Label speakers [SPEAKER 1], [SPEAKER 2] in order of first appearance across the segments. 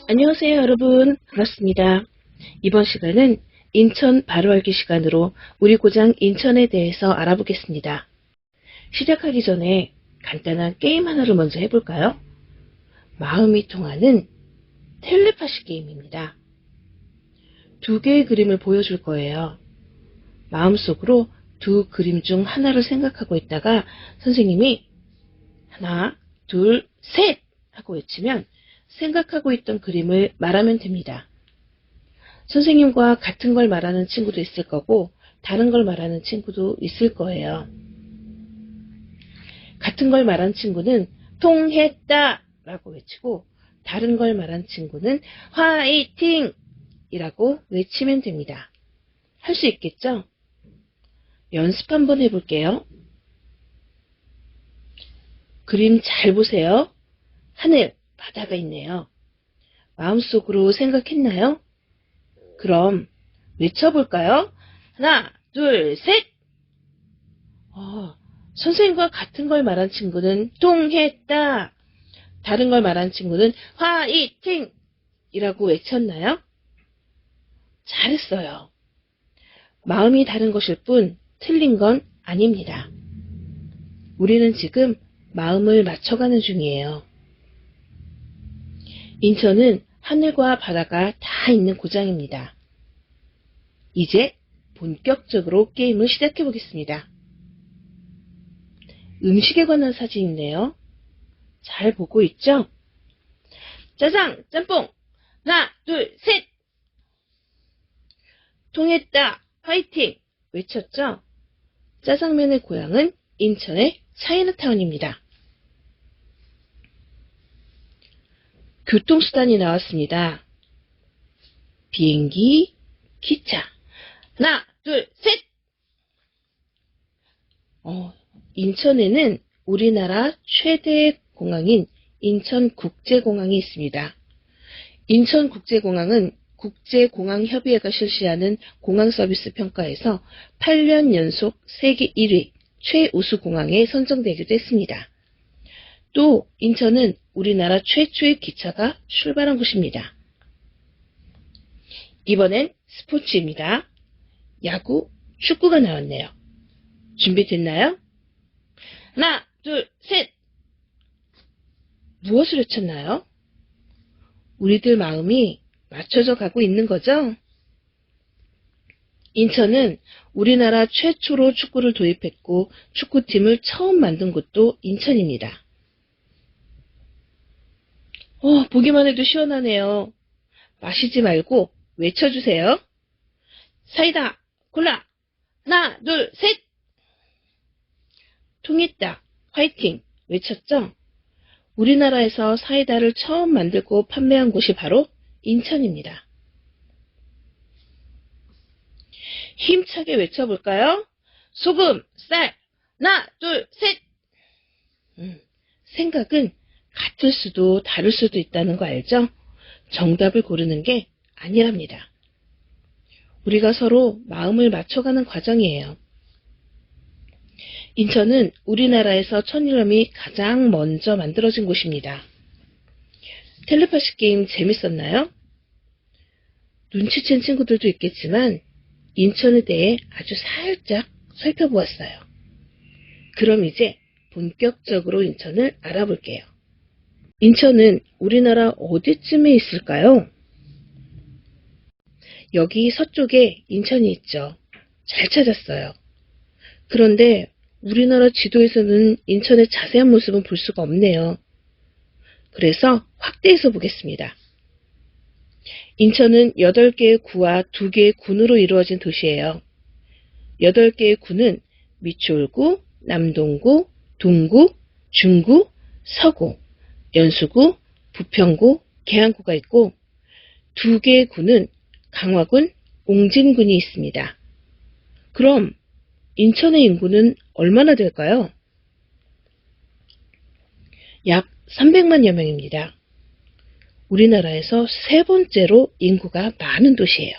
[SPEAKER 1] 안녕하세요, 여러분. 반갑습니다. 이번 시간은 인천 바로 알기 시간으로 우리 고장 인천에 대해서 알아보겠습니다. 시작하기 전에 간단한 게임 하나를 먼저 해볼까요? 마음이 통하는 텔레파시 게임입니다. 두 개의 그림을 보여줄 거예요. 마음속으로 두 그림 중 하나를 생각하고 있다가 선생님이 하나, 둘, 셋! 하고 외치면 생각하고 있던 그림을 말하면 됩니다. 선생님과 같은 걸 말하는 친구도 있을 거고 다른 걸 말하는 친구도 있을 거예요. 같은 걸 말한 친구는 통했다 라고 외치고 다른 걸 말한 친구는 화이팅! 이라고 외치면 됩니다. 할 수 있겠죠? 연습 한번 해볼게요. 그림 잘 보세요. 하늘, 바다가 있네요. 마음속으로 생각했나요? 그럼 외쳐볼까요? 하나, 둘, 셋! 선생님과 같은 걸 말한 친구는 통했다. 다른 걸 말한 친구는 화이팅! 이라고 외쳤나요? 잘했어요. 마음이 다른 것일 뿐 틀린 건 아닙니다. 우리는 지금 마음을 맞춰가는 중이에요. 인천은 하늘과 바다가 다 있는 고장입니다. 이제 본격적으로 게임을 시작해 보겠습니다. 음식에 관한 사진인데요. 잘 보고 있죠? 짜장, 짬뽕, 하나, 둘, 셋! 통했다, 화이팅! 외쳤죠? 짜장면의 고향은 인천의 차이나타운입니다. 교통수단이 나왔습니다. 비행기, 기차. 하나, 둘, 셋! 인천에는 우리나라 최대 공항인 인천국제공항이 있습니다. 인천국제공항은 국제공항협의회가 실시하는 공항서비스 평가에서 8년 연속 세계 1위 최우수 공항에 선정되기도 했습니다. 또 인천은 우리나라 최초의 기차가 출발한 곳입니다. 이번엔 스포츠입니다. 야구, 축구가 나왔네요. 준비됐나요? 하나, 둘, 셋! 무엇을 외쳤나요? 우리들 마음이 맞춰져 가고 있는 거죠? 인천은 우리나라 최초로 축구를 도입했고 축구팀을 처음 만든 곳도 인천입니다. 보기만 해도 시원하네요. 마시지 말고 외쳐주세요. 사이다, 콜라, 하나, 둘, 셋! 통했다, 화이팅! 외쳤죠? 우리나라에서 사이다를 처음 만들고 판매한 곳이 바로 인천입니다. 힘차게 외쳐볼까요? 소금, 쌀, 하나, 둘, 셋! 생각은 같을 수도 다를 수도 있다는 거 알죠? 정답을 고르는 게 아니랍니다. 우리가 서로 마음을 맞춰가는 과정이에요. 인천은 우리나라에서 천일염이 가장 먼저 만들어진 곳입니다. 텔레파시 게임 재밌었나요? 눈치챈 친구들도 있겠지만 인천에 대해 아주 살짝 살펴보았어요. 그럼 이제 본격적으로 인천을 알아볼게요. 인천은 우리나라 어디쯤에 있을까요? 여기 서쪽에 인천이 있죠. 잘 찾았어요. 그런데 우리나라 지도에서는 인천의 자세한 모습은 볼 수가 없네요. 그래서 확대해서 보겠습니다. 인천은 8개의 구와 2개의 군으로 이루어진 도시예요. 8개의 구는 미추홀구, 남동구, 동구, 중구, 서구, 연수구, 부평구, 계양구가 있고 2개의 구는 강화군, 옹진군이 있습니다. 그럼 인천의 인구는 얼마나 될까요? 약 300만여 명입니다. 우리나라에서 세 번째로 인구가 많은 도시예요.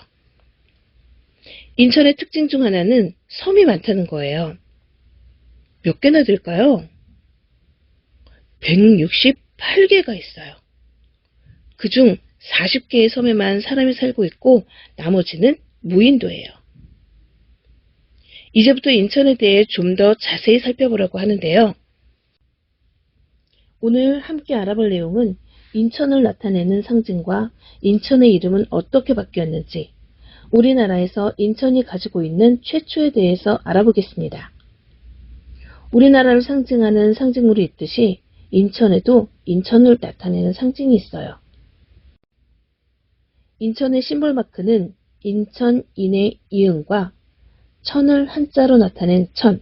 [SPEAKER 1] 인천의 특징 중 하나는 섬이 많다는 거예요. 몇 개나 될까요? 168개가 있어요. 그중 40개의 섬에만 사람이 살고 있고 나머지는 무인도예요. 이제부터 인천에 대해 좀 더 자세히 살펴보려고 하는데요. 오늘 함께 알아볼 내용은 인천을 나타내는 상징과 인천의 이름은 어떻게 바뀌었는지, 우리나라에서 인천이 가지고 있는 최초에 대해서 알아보겠습니다. 우리나라를 상징하는 상징물이 있듯이 인천에도 인천을 나타내는 상징이 있어요. 인천의 심볼 마크는 인천, 인의 이응과 천을 한자로 나타낸 천,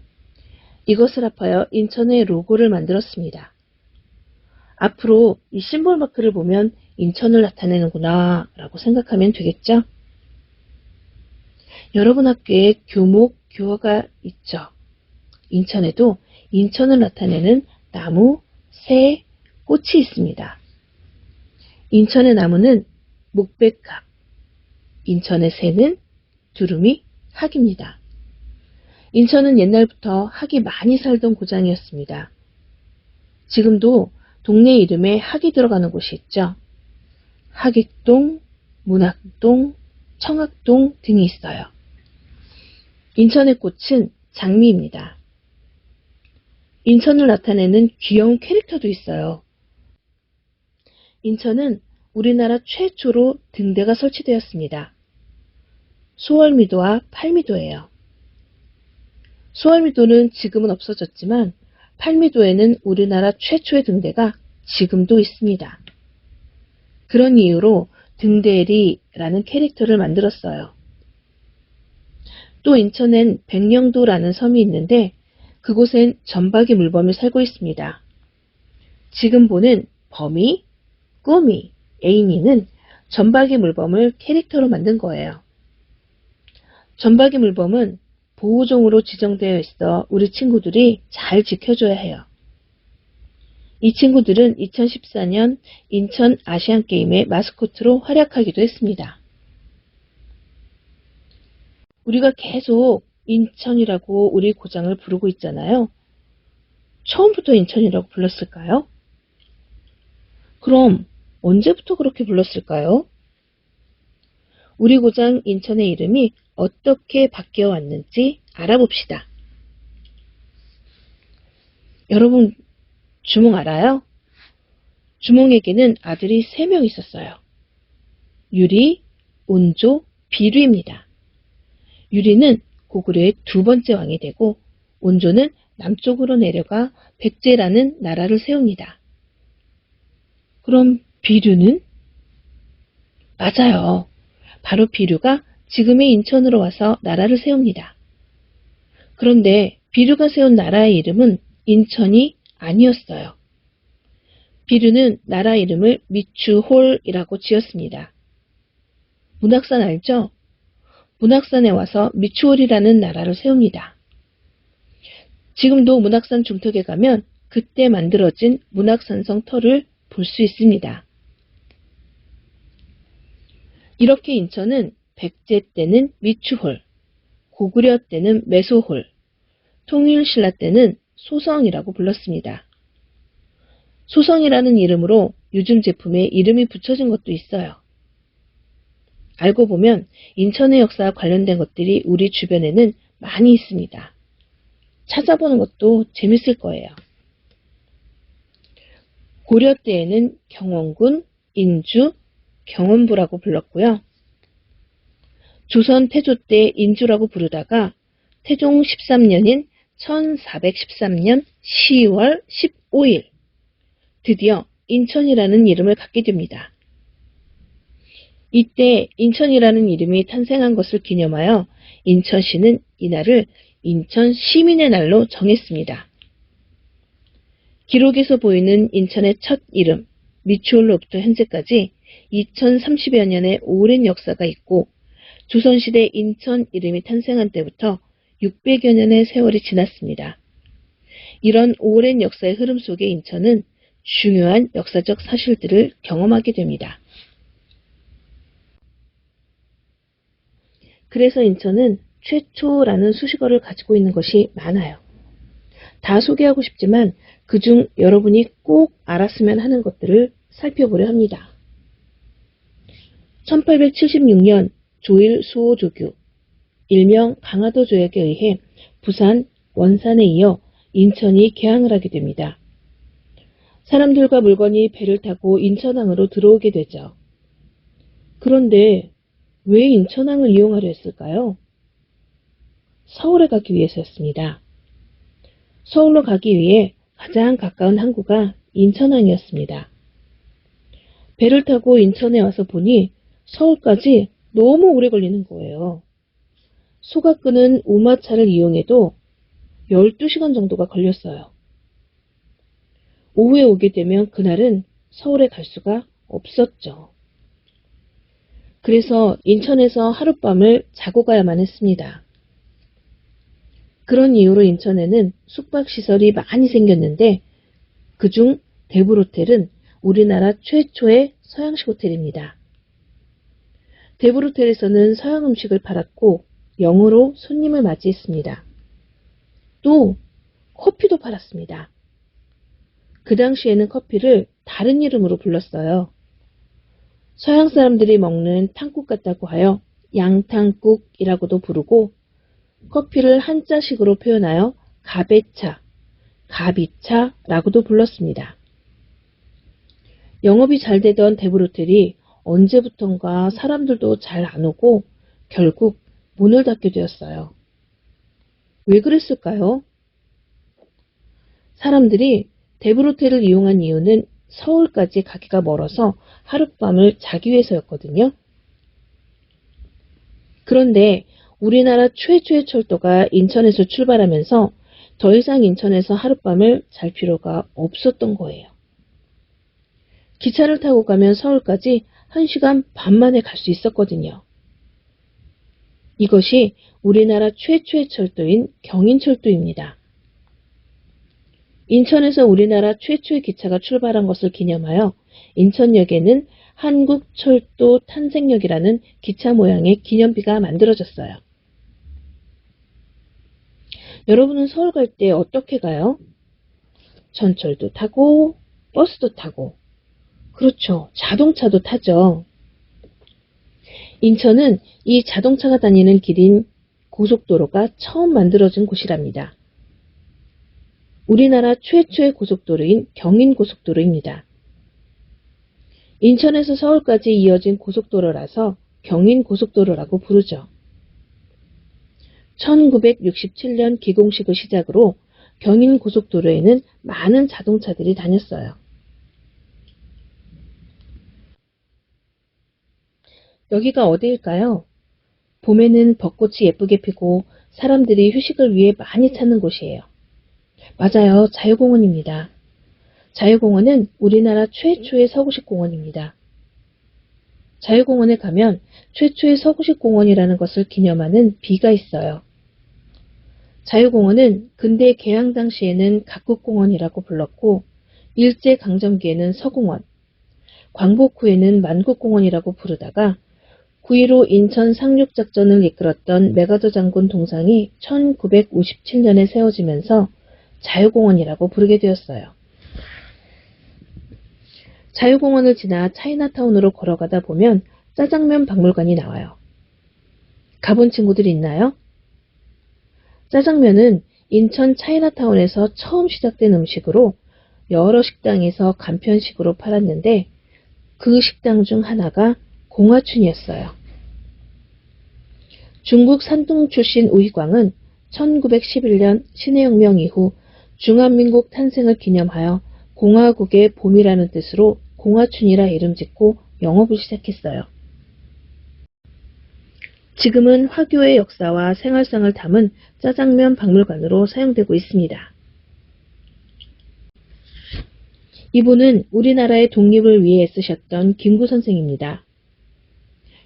[SPEAKER 1] 이것을 합하여 인천의 로고를 만들었습니다. 앞으로 이 심볼 마크를 보면 인천을 나타내는구나 라고 생각하면 되겠죠? 여러분 학교에 교목, 교어가 있죠? 인천에도 인천을 나타내는 나무, 새, 꽃이 있습니다. 인천의 나무는 목백학, 인천의 새는 두루미, 학입니다. 인천은 옛날부터 학이 많이 살던 고장이었습니다. 지금도 동네 이름에 학이 들어가는 곳이 있죠. 학익동, 문학동, 청학동 등이 있어요. 인천의 꽃은 장미입니다. 인천을 나타내는 귀여운 캐릭터도 있어요. 인천은 우리나라 최초로 등대가 설치되었습니다. 소월미도와 팔미도예요. 소월미도는 지금은 없어졌지만 팔미도에는 우리나라 최초의 등대가 지금도 있습니다. 그런 이유로 등대리라는 캐릭터를 만들었어요. 또 인천엔 백령도라는 섬이 있는데 그곳엔 점박이 물범이 살고 있습니다. 지금 보는 범이, 꾸미, 에이미는 점박이 물범을 캐릭터로 만든 거예요. 점박이 물범은 보호종으로 지정되어 있어 우리 친구들이 잘 지켜줘야 해요. 이 친구들은 2014년 인천 아시안게임의 마스코트로 활약하기도 했습니다. 우리가 계속 인천이라고 우리 고장을 부르고 있잖아요. 처음부터 인천이라고 불렀을까요? 그럼 언제부터 그렇게 불렀을까요? 우리 고장 인천의 이름이 어떻게 바뀌어 왔는지 알아봅시다. 여러분, 주몽 알아요? 주몽에게는 아들이 3명 있었어요. 유리, 온조, 비류입니다. 유리는 고구려의 2번째 왕이 되고 온조는 남쪽으로 내려가 백제라는 나라를 세웁니다. 그럼 비류는? 맞아요. 바로 비류가 지금의 인천으로 와서 나라를 세웁니다. 그런데 비류가 세운 나라의 이름은 인천이 아니었어요. 비류는 나라 이름을 미추홀이라고 지었습니다. 문학산 알죠? 문학산에 와서 미추홀이라는 나라를 세웁니다. 지금도 문학산 중턱에 가면 그때 만들어진 문학산성 터를 볼 수 있습니다. 이렇게 인천은 백제 때는 미추홀, 고구려 때는 매소홀, 통일신라 때는 소성이라고 불렀습니다. 소성이라는 이름으로 요즘 제품에 이름이 붙여진 것도 있어요. 알고 보면 인천의 역사와 관련된 것들이 우리 주변에는 많이 있습니다. 찾아보는 것도 재밌을 거예요. 고려 때에는 경원군, 인주, 경원부라고 불렀고요. 조선 태조 때 인주라고 부르다가 태종 13년인 1413년 10월 15일 드디어 인천이라는 이름을 갖게 됩니다. 이때 인천이라는 이름이 탄생한 것을 기념하여 인천시는 이날을 인천 시민의 날로 정했습니다. 기록에서 보이는 인천의 첫 이름 미추홀로부터 현재까지 2030여 년의 오랜 역사가 있고 조선시대 인천 이름이 탄생한 때부터 600여 년의 세월이 지났습니다. 이런 오랜 역사의 흐름 속에 인천은 중요한 역사적 사실들을 경험하게 됩니다. 그래서 인천은 최초라는 수식어를 가지고 있는 것이 많아요. 다 소개하고 싶지만 그중 여러분이 꼭 알았으면 하는 것들을 살펴보려 합니다. 1876년 조일 수호조교, 일명 강화도조약에 의해 부산, 원산에 이어 인천이 개항을 하게 됩니다. 사람들과 물건이 배를 타고 인천항으로 들어오게 되죠. 그런데 왜 인천항을 이용하려 했을까요? 서울에 가기 위해서였습니다. 서울로 가기 위해 가장 가까운 항구가 인천항이었습니다. 배를 타고 인천에 와서 보니 서울까지 너무 오래 걸리는 거예요. 소가 끄는 우마차를 이용해도 12시간 정도가 걸렸어요. 오후에 오게 되면 그날은 서울에 갈 수가 없었죠. 그래서 인천에서 하룻밤을 자고 가야만 했습니다. 그런 이유로 인천에는 숙박시설이 많이 생겼는데 그중 대불호텔은 우리나라 최초의 서양식 호텔입니다. 대불호텔에서는 서양 음식을 팔았고 영어로 손님을 맞이했습니다. 또 커피도 팔았습니다. 그 당시에는 커피를 다른 이름으로 불렀어요. 서양 사람들이 먹는 탕국 같다고 하여 양탕국이라고도 부르고 커피를 한자식으로 표현하여 가베차, 가비차라고도 불렀습니다. 영업이 잘 되던 대불호텔이 언제부턴가 사람들도 잘 안 오고 결국 문을 닫게 되었어요. 왜 그랬을까요? 사람들이 대불호텔을 이용한 이유는 서울까지 가기가 멀어서 하룻밤을 자기 위해서였거든요. 그런데 우리나라 최초의 철도가 인천에서 출발하면서 더 이상 인천에서 하룻밤을 잘 필요가 없었던 거예요. 기차를 타고 가면 서울까지 1시간 반 만에 갈 수 있었거든요. 이것이 우리나라 최초의 철도인 경인철도입니다. 인천에서 우리나라 최초의 기차가 출발한 것을 기념하여 인천역에는 한국철도 탄생역이라는 기차 모양의 기념비가 만들어졌어요. 여러분은 서울 갈 때 어떻게 가요? 전철도 타고 버스도 타고 그렇죠. 자동차도 타죠. 인천은 이 자동차가 다니는 길인 고속도로가 처음 만들어진 곳이랍니다. 우리나라 최초의 고속도로인 경인고속도로입니다. 인천에서 서울까지 이어진 고속도로라서 경인고속도로라고 부르죠. 1967년 기공식을 시작으로 경인고속도로에는 많은 자동차들이 다녔어요. 여기가 어디일까요? 봄에는 벚꽃이 예쁘게 피고 사람들이 휴식을 위해 많이 찾는 곳이에요. 맞아요. 자유공원입니다. 자유공원은 우리나라 최초의 서구식 공원입니다. 자유공원에 가면 최초의 서구식 공원이라는 것을 기념하는 비가 있어요. 자유공원은 근대 개항 당시에는 각국공원이라고 불렀고 일제강점기에는 서공원, 광복 후에는 만국공원이라고 부르다가 9.15 인천 상륙작전을 이끌었던 메가더 장군 동상이 1957년에 세워지면서 자유공원이라고 부르게 되었어요. 자유공원을 지나 차이나타운으로 걸어가다 보면 짜장면 박물관이 나와요. 가본 친구들 있나요? 짜장면은 인천 차이나타운에서 처음 시작된 음식으로 여러 식당에서 간편식으로 팔았는데 그 식당 중 하나가 공화춘이었어요. 중국 산둥 출신 우희광은 1911년 신해혁명 이후 중화민국 탄생을 기념하여 공화국의 봄이라는 뜻으로 공화춘이라 이름 짓고 영업을 시작했어요. 지금은 화교의 역사와 생활상을 담은 짜장면 박물관으로 사용되고 있습니다. 이분은 우리나라의 독립을 위해 애쓰셨던 김구 선생입니다.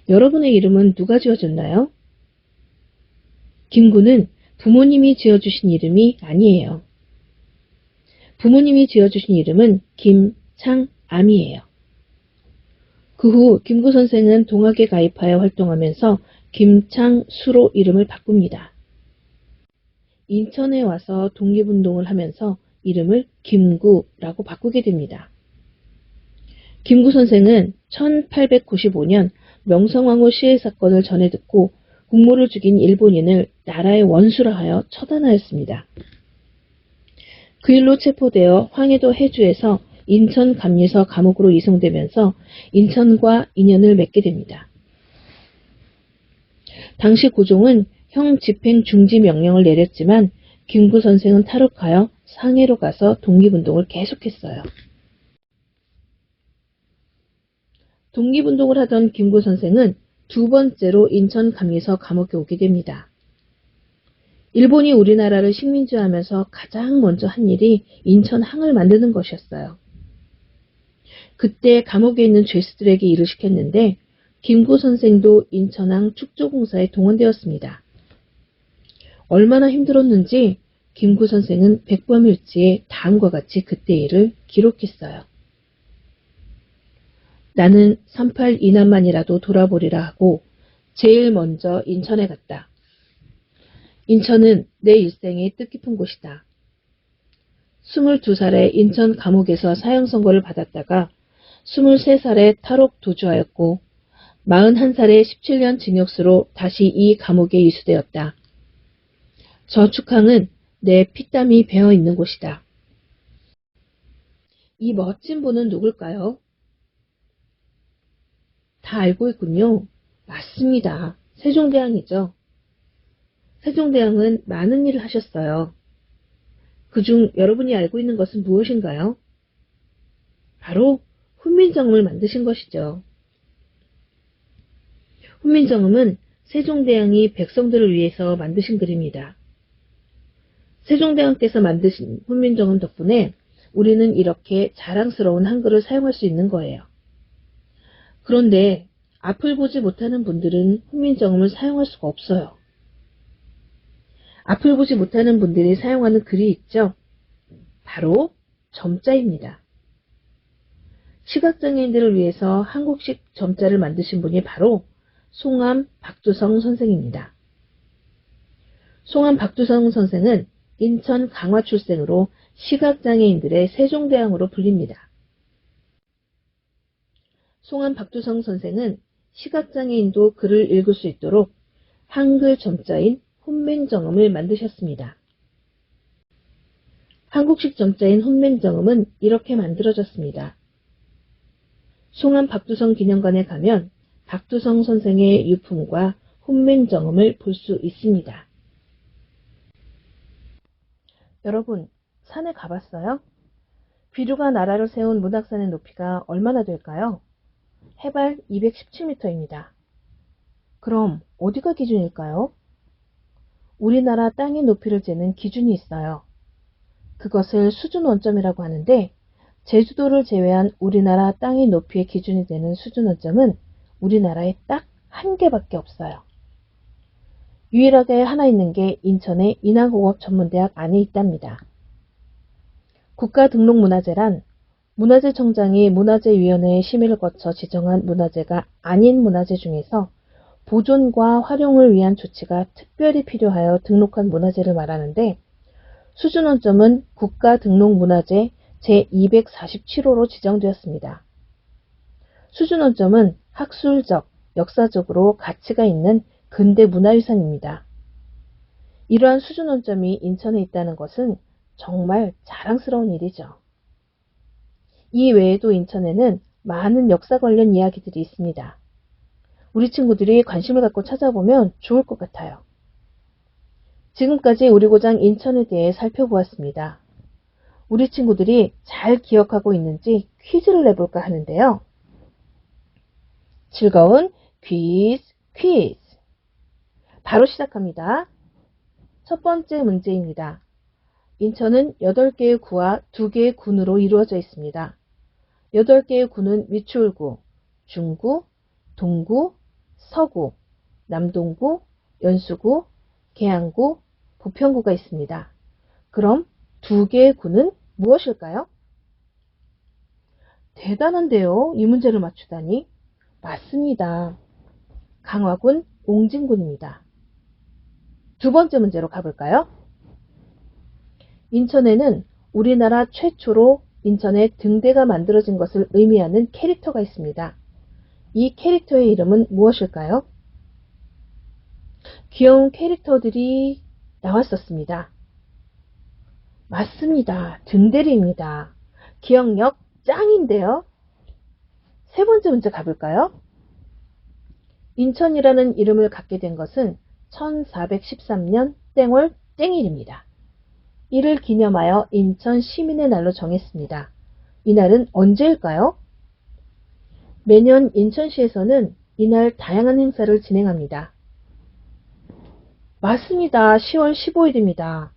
[SPEAKER 1] 여러분의 이름은 누가 지어줬나요? 김구는 부모님이 지어주신 이름이 아니에요. 부모님이 지어주신 이름은 김창암이에요. 그 후 김구 선생은 동학에 가입하여 활동하면서 김창수로 이름을 바꿉니다. 인천에 와서 독립운동을 하면서 이름을 김구라고 바꾸게 됩니다. 김구 선생은 1895년 명성황후 시해 사건을 전해 듣고 국모를 죽인 일본인을 나라의 원수라 하여 처단하였습니다. 그 일로 체포되어 황해도 해주에서 인천 감리서 감옥으로 이송되면서 인천과 인연을 맺게 됩니다. 당시 고종은 형 집행 중지 명령을 내렸지만 김구 선생은 탈옥하여 상해로 가서 독립운동을 계속했어요. 독립운동을 하던 김구 선생은 두 번째로 인천 감리서 감옥에 오게 됩니다. 일본이 우리나라를 식민지하면서 가장 먼저 한 일이 인천항을 만드는 것이었어요. 그때 감옥에 있는 죄수들에게 일을 시켰는데 김구 선생도 인천항 축조공사에 동원되었습니다. 얼마나 힘들었는지 김구 선생은 백범일지에 다음과 같이 그때 일을 기록했어요. 나는 38 이남만이라도 돌아보리라 하고 제일 먼저 인천에 갔다. 인천은 내 일생의 뜻깊은 곳이다. 22살에 인천 감옥에서 사형 선고를 받았다가 23살에 탈옥 도주하였고 41살에 17년 징역수로 다시 이 감옥에 이수되었다. 저 축항은 내 피땀이 배어 있는 곳이다. 이 멋진 분은 누굴까요? 다 알고 있군요. 맞습니다. 세종대왕이죠. 세종대왕은 많은 일을 하셨어요. 그중 여러분이 알고 있는 것은 무엇인가요? 바로 훈민정음을 만드신 것이죠. 훈민정음은 세종대왕이 백성들을 위해서 만드신 글입니다. 세종대왕께서 만드신 훈민정음 덕분에 우리는 이렇게 자랑스러운 한글을 사용할 수 있는 거예요. 그런데 앞을 보지 못하는 분들은 훈민정음을 사용할 수가 없어요. 앞을 보지 못하는 분들이 사용하는 글이 있죠. 바로 점자입니다. 시각장애인들을 위해서 한국식 점자를 만드신 분이 바로 송암 박두성 선생입니다. 송암 박두성 선생은 인천 강화 출생으로 시각장애인들의 세종대왕으로 불립니다. 송암 박두성 선생은 시각장애인도 글을 읽을 수 있도록 한글 점자인 훈민정음을 만드셨습니다. 한국식 점자인 훈민정음은 이렇게 만들어졌습니다. 송암 박두성 기념관에 가면 박두성 선생의 유품과 훈민정음을 볼 수 있습니다. 여러분, 산에 가봤어요? 비류가 나라를 세운 문학산의 높이가 얼마나 될까요? 해발 217m입니다. 그럼 어디가 기준일까요? 우리나라 땅의 높이를 재는 기준이 있어요. 그것을 수준원점이라고 하는데 제주도를 제외한 우리나라 땅의 높이의 기준이 되는 수준원점은 우리나라에 딱 한 개밖에 없어요. 유일하게 하나 있는 게 인천의 인하공업전문대학 안에 있답니다. 국가등록문화재란 문화재청장이 문화재위원회의 심의를 거쳐 지정한 문화재가 아닌 문화재 중에서 보존과 활용을 위한 조치가 특별히 필요하여 등록한 문화재를 말하는데 수준원점은 국가등록문화재 제247호로 지정되었습니다. 수준원점은 학술적, 역사적으로 가치가 있는 근대 문화유산입니다. 이러한 수준원점이 인천에 있다는 것은 정말 자랑스러운 일이죠. 이 외에도 인천에는 많은 역사 관련 이야기들이 있습니다. 우리 친구들이 관심을 갖고 찾아보면 좋을 것 같아요. 지금까지 우리 고장 인천에 대해 살펴보았습니다. 우리 친구들이 잘 기억하고 있는지 퀴즈를 내볼까 하는데요. 즐거운 퀴즈. 바로 시작합니다. 첫 번째 문제입니다. 인천은 8개의 구와 2개의 군으로 이루어져 있습니다. 8개의 구는 위추울구, 중구, 동구, 서구, 남동구, 연수구, 계양구, 부평구가 있습니다. 그럼 2개의 구는 무엇일까요? 대단한데요. 이 문제를 맞추다니. 맞습니다. 강화군, 옹진군입니다. 두 번째 문제로 가볼까요? 인천에는 우리나라 최초로 인천에 등대가 만들어진 것을 의미하는 캐릭터가 있습니다. 이 캐릭터의 이름은 무엇일까요? 귀여운 캐릭터들이 나왔었습니다. 맞습니다. 등대리입니다. 기억력 짱인데요. 세 번째 문제 가볼까요? 인천이라는 이름을 갖게 된 것은 1413년 땡월 땡일입니다. 이를 기념하여 인천 시민의 날로 정했습니다. 이날은 언제일까요? 매년 인천시에서는 이날 다양한 행사를 진행합니다. 맞습니다. 10월 15일입니다.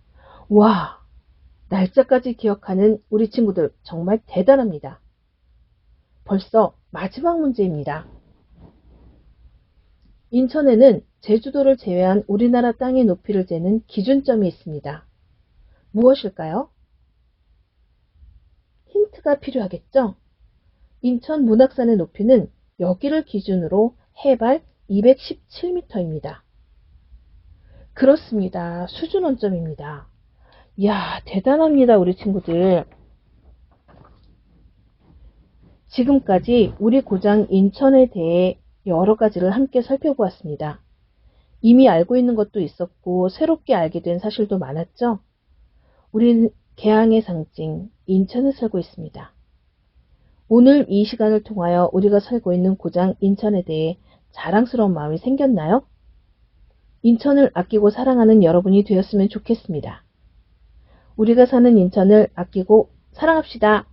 [SPEAKER 1] 와, 날짜까지 기억하는 우리 친구들 정말 대단합니다. 벌써 마지막 문제입니다. 인천에는 제주도를 제외한 우리나라 땅의 높이를 재는 기준점이 있습니다. 무엇일까요? 힌트가 필요하겠죠? 인천 문학산의 높이는 여기를 기준으로 해발 217m입니다. 그렇습니다. 수준 원점입니다. 이야, 대단합니다, 우리 친구들. 지금까지 우리 고장 인천에 대해 여러 가지를 함께 살펴보았습니다. 이미 알고 있는 것도 있었고 새롭게 알게 된 사실도 많았죠? 우리는 개항의 상징 인천에 살고 있습니다. 오늘 이 시간을 통하여 우리가 살고 있는 고장 인천에 대해 자랑스러운 마음이 생겼나요? 인천을 아끼고 사랑하는 여러분이 되었으면 좋겠습니다. 우리가 사는 인천을 아끼고 사랑합시다.